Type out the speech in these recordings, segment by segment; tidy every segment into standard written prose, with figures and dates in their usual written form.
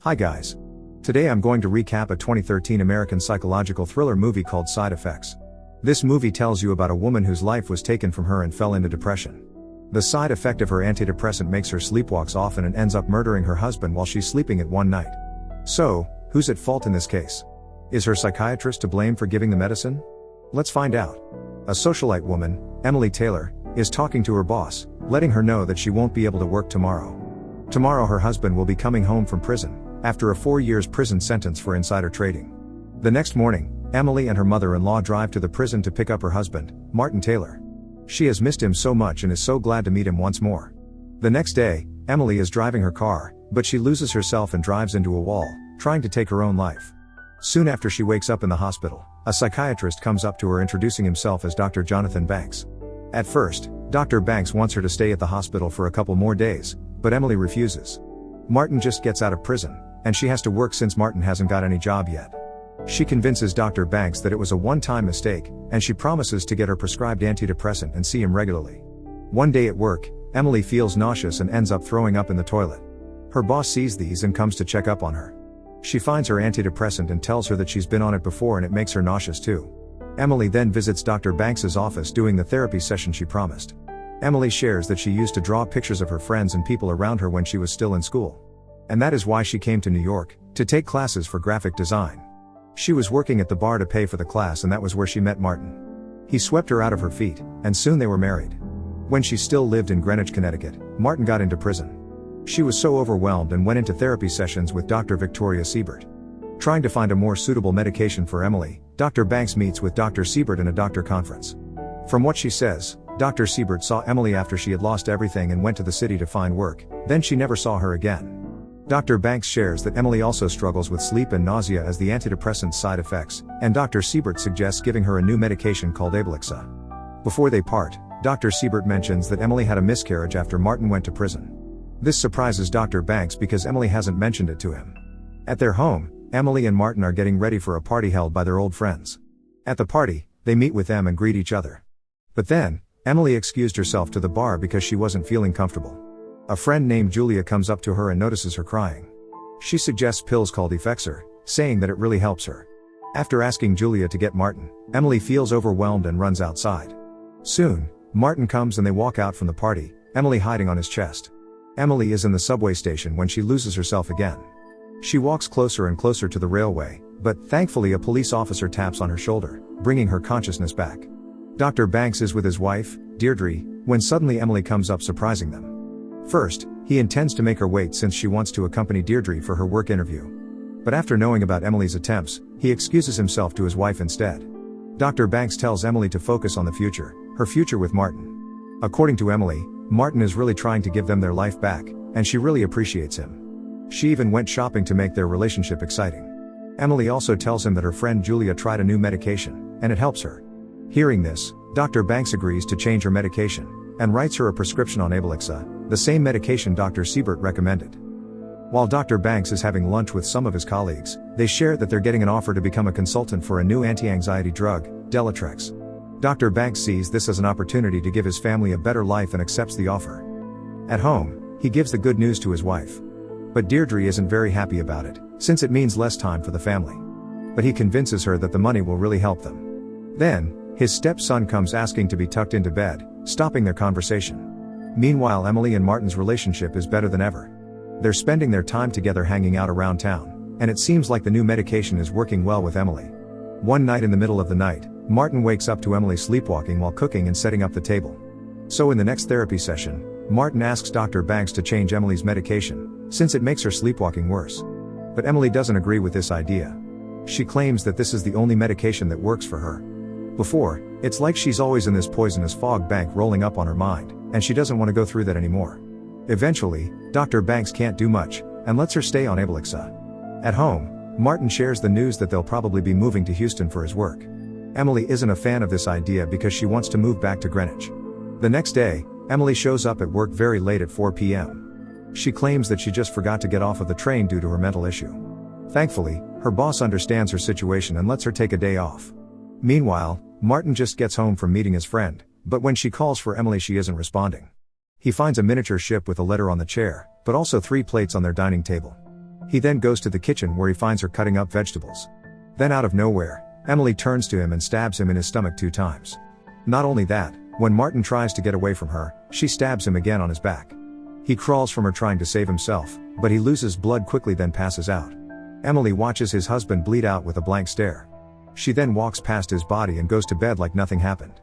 Hi guys. Today I'm going to recap a 2013 American psychological thriller movie called Side Effects. This movie tells you about a woman whose life was taken from her and fell into depression. The side effect of her antidepressant makes her sleepwalks often and ends up murdering her husband while she's sleeping at one night. So, who's at fault in this case? Is her psychiatrist to blame for giving the medicine? Let's find out. A socialite woman, Emily Taylor, is talking to her boss, letting her know that she won't be able to work tomorrow. Tomorrow her husband will be coming home from prison, after a 4 years prison sentence for insider trading. The next morning, Emily and her mother-in-law drive to the prison to pick up her husband, Martin Taylor. She has missed him so much and is so glad to meet him once more. The next day, Emily is driving her car, but she loses herself and drives into a wall, trying to take her own life. Soon after she wakes up in the hospital, a psychiatrist comes up to her introducing himself as Dr. Jonathan Banks. At first, Dr. Banks wants her to stay at the hospital for a couple more days, but Emily refuses. Martin just gets out of prison, and she has to work since Martin hasn't got any job yet. She convinces Dr. Banks that it was a one-time mistake, and she promises to get her prescribed antidepressant and see him regularly. One day at work, Emily feels nauseous and ends up throwing up in the toilet. Her boss sees these and comes to check up on her. She finds her antidepressant and tells her that she's been on it before and it makes her nauseous too. Emily then visits Dr. Banks's office doing the therapy session she promised. Emily shares that she used to draw pictures of her friends and people around her when she was still in school. And that is why she came to New York, to take classes for graphic design. She was working at the bar to pay for the class and that was where she met Martin. He swept her out of her feet, and soon they were married. When she still lived in Greenwich, Connecticut, Martin got into prison. She was so overwhelmed and went into therapy sessions with Dr. Victoria Siebert. Trying to find a more suitable medication for Emily, Dr. Banks meets with Dr. Siebert in a doctor conference. From what she says, Dr. Siebert saw Emily after she had lost everything and went to the city to find work, then she never saw her again. Dr. Banks shares that Emily also struggles with sleep and nausea as the antidepressant's side effects, and Dr. Siebert suggests giving her a new medication called Abilixa. Before they part, Dr. Siebert mentions that Emily had a miscarriage after Martin went to prison. This surprises Dr. Banks because Emily hasn't mentioned it to him. At their home, Emily and Martin are getting ready for a party held by their old friends. At the party, they meet with them and greet each other. But then, Emily excused herself to the bar because she wasn't feeling comfortable. A friend named Julia comes up to her and notices her crying. She suggests pills called Effexor, saying that it really helps her. After asking Julia to get Martin, Emily feels overwhelmed and runs outside. Soon, Martin comes and they walk out from the party, Emily hiding on his chest. Emily is in the subway station when she loses herself again. She walks closer and closer to the railway, but thankfully a police officer taps on her shoulder, bringing her consciousness back. Dr. Banks is with his wife, Deirdre, when suddenly Emily comes up surprising them. First, he intends to make her wait since she wants to accompany Deirdre for her work interview. But after knowing about Emily's attempts, he excuses himself to his wife instead. Dr. Banks tells Emily to focus on the future, her future with Martin. According to Emily, Martin is really trying to give them their life back, and she really appreciates him. She even went shopping to make their relationship exciting. Emily also tells him that her friend Julia tried a new medication, and it helps her. Hearing this, Dr. Banks agrees to change her medication, and writes her a prescription on Abilixa, the same medication Dr. Siebert recommended. While Dr. Banks is having lunch with some of his colleagues, they share that they're getting an offer to become a consultant for a new anti-anxiety drug, Delatrex. Dr. Banks sees this as an opportunity to give his family a better life and accepts the offer. At home, he gives the good news to his wife. But Deirdre isn't very happy about it, since it means less time for the family. But he convinces her that the money will really help them. Then, his stepson comes asking to be tucked into bed, stopping their conversation. Meanwhile, Emily and Martin's relationship is better than ever. They're spending their time together hanging out around town, and it seems like the new medication is working well with Emily. One night in the middle of the night, Martin wakes up to Emily sleepwalking while cooking and setting up the table. So in the next therapy session, Martin asks Dr. Banks to change Emily's medication, since it makes her sleepwalking worse. But Emily doesn't agree with this idea. She claims that this is the only medication that works for her. Before, it's like she's always in this poisonous fog bank rolling up on her mind, and she doesn't want to go through that anymore. Eventually, Dr. Banks can't do much, and lets her stay on Abilixa. At home, Martin shares the news that they'll probably be moving to Houston for his work. Emily isn't a fan of this idea because she wants to move back to Greenwich. The next day, Emily shows up at work very late at 4 p.m. She claims that she just forgot to get off of the train due to her mental issue. Thankfully, her boss understands her situation and lets her take a day off. Meanwhile, Martin just gets home from meeting his friend, but when she calls for Emily she isn't responding. He finds a miniature ship with a letter on the chair, but also 3 plates on their dining table. He then goes to the kitchen where he finds her cutting up vegetables. Then out of nowhere, Emily turns to him and stabs him in his stomach 2 times. Not only that, when Martin tries to get away from her, she stabs him again on his back. He crawls from her trying to save himself, but he loses blood quickly then passes out. Emily watches his husband bleed out with a blank stare. She then walks past his body and goes to bed like nothing happened.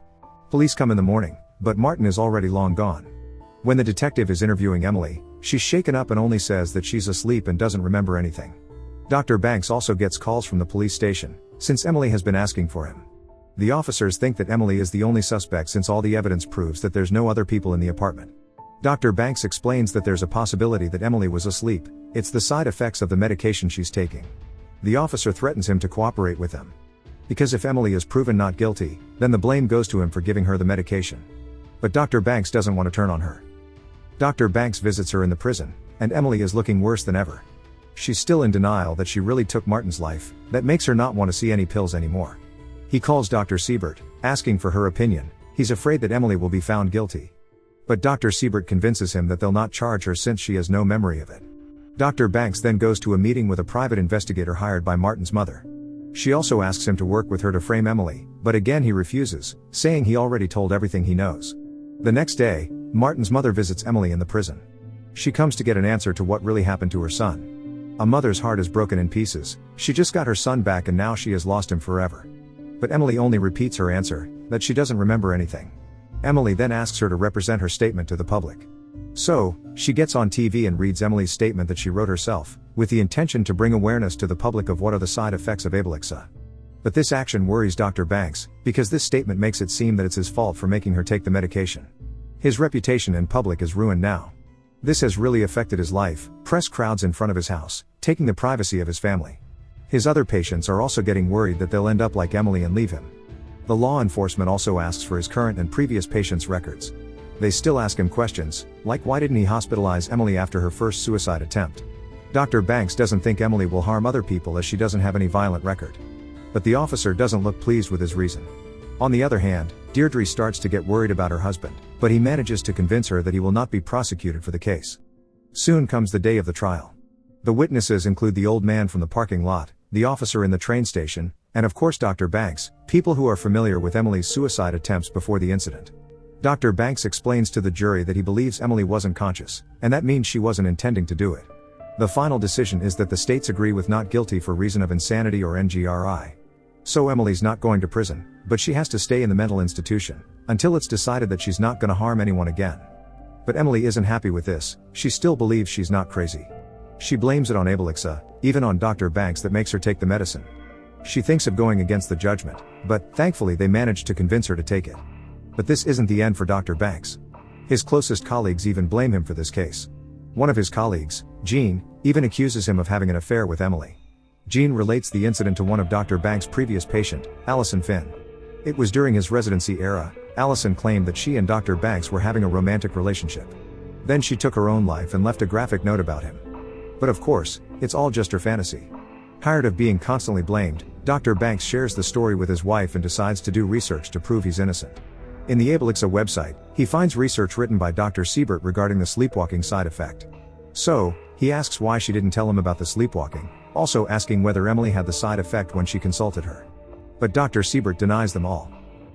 Police come in the morning, but Martin is already long gone. When the detective is interviewing Emily, she's shaken up and only says that she's asleep and doesn't remember anything. Dr. Banks also gets calls from the police station, since Emily has been asking for him. The officers think that Emily is the only suspect since all the evidence proves that there's no other people in the apartment. Dr. Banks explains that there's a possibility that Emily was asleep, it's the side effects of the medication she's taking. The officer threatens him to cooperate with them. Because if Emily is proven not guilty, then the blame goes to him for giving her the medication. But Dr. Banks doesn't want to turn on her. Dr. Banks visits her in the prison, and Emily is looking worse than ever. She's still in denial that she really took Martin's life, that makes her not want to see any pills anymore. He calls Dr. Siebert, asking for her opinion. He's afraid that Emily will be found guilty. But Dr. Siebert convinces him that they'll not charge her since she has no memory of it. Dr. Banks then goes to a meeting with a private investigator hired by Martin's mother. She also asks him to work with her to frame Emily, but again he refuses, saying he already told everything he knows. The next day, Martin's mother visits Emily in the prison. She comes to get an answer to what really happened to her son. A mother's heart is broken in pieces, she just got her son back and now she has lost him forever. But Emily only repeats her answer, that she doesn't remember anything. Emily then asks her to represent her statement to the public. So, she gets on TV and reads Emily's statement that she wrote herself, with the intention to bring awareness to the public of what are the side effects of Abilixa. But this action worries Dr. Banks, because this statement makes it seem that it's his fault for making her take the medication. His reputation in public is ruined now. This has really affected his life, press crowds in front of his house, taking the privacy of his family. His other patients are also getting worried that they'll end up like Emily and leave him. The law enforcement also asks for his current and previous patients' records. They still ask him questions, like why didn't he hospitalize Emily after her first suicide attempt? Dr. Banks doesn't think Emily will harm other people as she doesn't have any violent record. But the officer doesn't look pleased with his reason. On the other hand, Deirdre starts to get worried about her husband, but he manages to convince her that he will not be prosecuted for the case. Soon comes the day of the trial. The witnesses include the old man from the parking lot, the officer in the train station, and of course Dr. Banks, people who are familiar with Emily's suicide attempts before the incident. Dr. Banks explains to the jury that he believes Emily wasn't conscious, and that means she wasn't intending to do it. The final decision is that the states agree with not guilty for reason of insanity or NGRI. So Emily's not going to prison, but she has to stay in the mental institution, until it's decided that she's not gonna harm anyone again. But Emily isn't happy with this, she still believes she's not crazy. She blames it on Abilixa, even on Dr. Banks that makes her take the medicine. She thinks of going against the judgment, but thankfully they managed to convince her to take it. But this isn't the end for Dr. Banks. His closest colleagues even blame him for this case. One of his colleagues, Jean, even accuses him of having an affair with Emily. Jean relates the incident to one of Dr. Banks' previous patient, Allison Finn. It was during his residency era, Allison claimed that she and Dr. Banks were having a romantic relationship. Then she took her own life and left a graphic note about him. But of course, it's all just her fantasy. Tired of being constantly blamed, Dr. Banks shares the story with his wife and decides to do research to prove he's innocent. In the Abilixa website, he finds research written by Dr. Siebert regarding the sleepwalking side effect. So, he asks why she didn't tell him about the sleepwalking, also asking whether Emily had the side effect when she consulted her. But Dr. Siebert denies them all.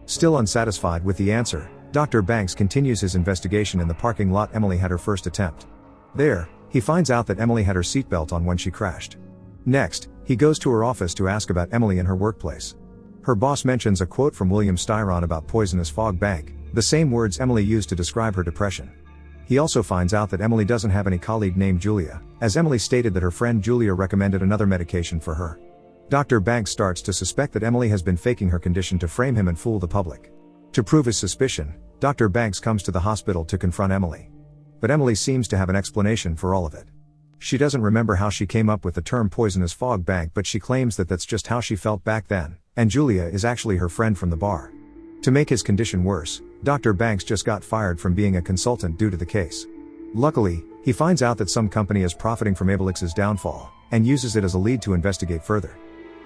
Still unsatisfied with the answer, Dr. Banks continues his investigation in the parking lot Emily had her first attempt. There, he finds out that Emily had her seatbelt on when she crashed. Next, he goes to her office to ask about Emily and her workplace. Her boss mentions a quote from William Styron about poisonous fog bank, the same words Emily used to describe her depression. He also finds out that Emily doesn't have any colleague named Julia, as Emily stated that her friend Julia recommended another medication for her. Dr. Banks starts to suspect that Emily has been faking her condition to frame him and fool the public. To prove his suspicion, Dr. Banks comes to the hospital to confront Emily. But Emily seems to have an explanation for all of it. She doesn't remember how she came up with the term poisonous fog bank, but she claims that that's just how she felt back then, and Julia is actually her friend from the bar. To make his condition worse, Dr. Banks just got fired from being a consultant due to the case. Luckily, he finds out that some company is profiting from Abilixa's downfall, and uses it as a lead to investigate further.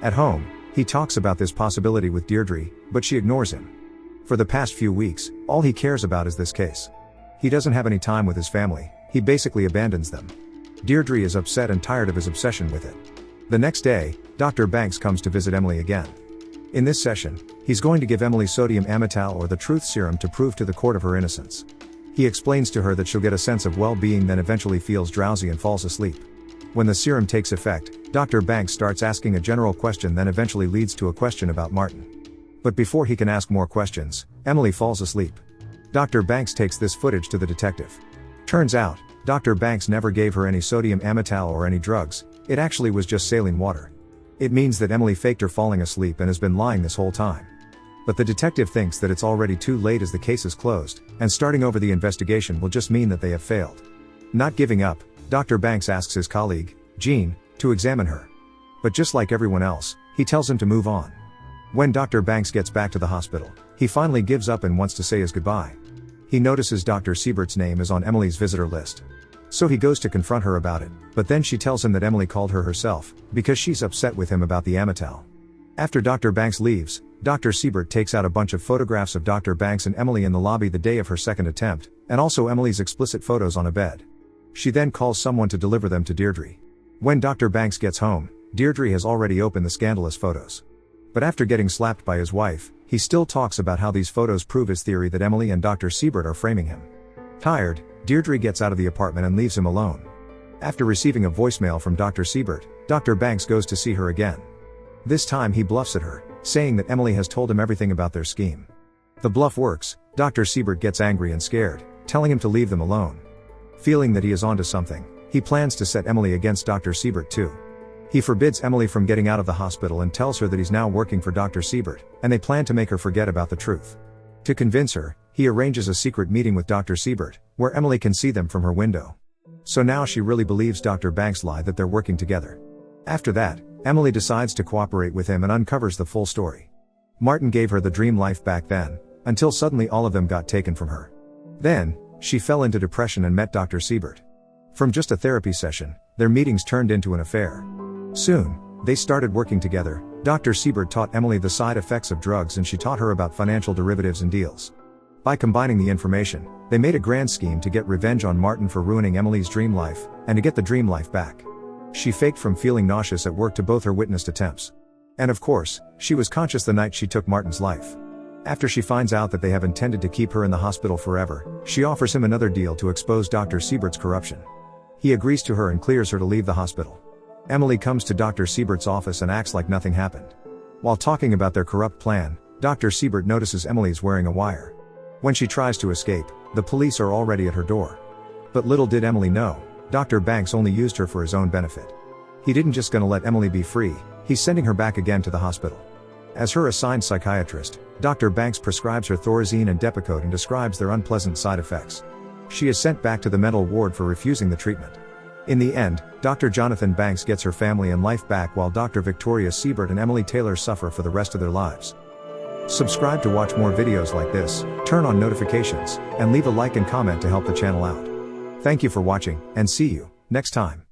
At home, he talks about this possibility with Deirdre, but she ignores him. For the past few weeks, all he cares about is this case. He doesn't have any time with his family, he basically abandons them. Deirdre is upset and tired of his obsession with it. The next day, Dr. Banks comes to visit Emily again. In this session, he's going to give Emily sodium amytal or the truth serum to prove to the court of her innocence. He explains to her that she'll get a sense of well-being, then eventually feels drowsy and falls asleep. When the serum takes effect, Dr. Banks starts asking a general question, then eventually leads to a question about Martin. But before he can ask more questions, Emily falls asleep. Dr. Banks takes this footage to the detective. Turns out, Dr. Banks never gave her any sodium amytal or any drugs, it actually was just saline water. It means that Emily faked her falling asleep and has been lying this whole time. But the detective thinks that it's already too late as the case is closed, and starting over the investigation will just mean that they have failed. Not giving up, Dr. Banks asks his colleague, Jean, to examine her. But just like everyone else, he tells him to move on. When Dr. Banks gets back to the hospital, he finally gives up and wants to say his goodbye. He notices Dr. Siebert's name is on Emily's visitor list. So he goes to confront her about it, but then she tells him that Emily called her herself, because she's upset with him about the amytal. After Dr. Banks leaves, Dr. Siebert takes out a bunch of photographs of Dr. Banks and Emily in the lobby the day of her second attempt, and also Emily's explicit photos on a bed. She then calls someone to deliver them to Deirdre. When Dr. Banks gets home, Deirdre has already opened the scandalous photos. But after getting slapped by his wife, he still talks about how these photos prove his theory that Emily and Dr. Siebert are framing him. Tired, Deirdre gets out of the apartment and leaves him alone. After receiving a voicemail from Dr. Siebert, Dr. Banks goes to see her again. This time he bluffs at her, saying that Emily has told him everything about their scheme. The bluff works, Dr. Siebert gets angry and scared, telling him to leave them alone. Feeling that he is onto something, he plans to set Emily against Dr. Siebert too. He forbids Emily from getting out of the hospital and tells her that he's now working for Dr. Siebert, and they plan to make her forget about the truth. To convince her, he arranges a secret meeting with Dr. Siebert, where Emily can see them from her window. So now she really believes Dr. Banks' lie that they're working together. After that, Emily decides to cooperate with him and uncovers the full story. Martin gave her the dream life back then, until suddenly all of them got taken from her. Then, she fell into depression and met Dr. Siebert. From just a therapy session, their meetings turned into an affair. Soon, they started working together. Dr. Siebert taught Emily the side effects of drugs and she taught her about financial derivatives and deals. By combining the information, they made a grand scheme to get revenge on Martin for ruining Emily's dream life, and to get the dream life back. She faked from feeling nauseous at work to both her witnessed attempts. And of course, she was conscious the night she took Martin's life. After she finds out that they have intended to keep her in the hospital forever, she offers him another deal to expose Dr. Siebert's corruption. He agrees to her and clears her to leave the hospital. Emily comes to Dr. Siebert's office and acts like nothing happened. While talking about their corrupt plan, Dr. Siebert notices Emily is wearing a wire. When she tries to escape, the police are already at her door. But little did Emily know, Dr. Banks only used her for his own benefit. He didn't just gonna let Emily be free, he's sending her back again to the hospital. As her assigned psychiatrist, Dr. Banks prescribes her Thorazine and Depakote and describes their unpleasant side effects. She is sent back to the mental ward for refusing the treatment. In the end, Dr. Jonathan Banks gets her family and life back while Dr. Victoria Siebert and Emily Taylor suffer for the rest of their lives. Subscribe to watch more videos like this, turn on notifications, and leave a like and comment to help the channel out. Thank you for watching, and see you next time.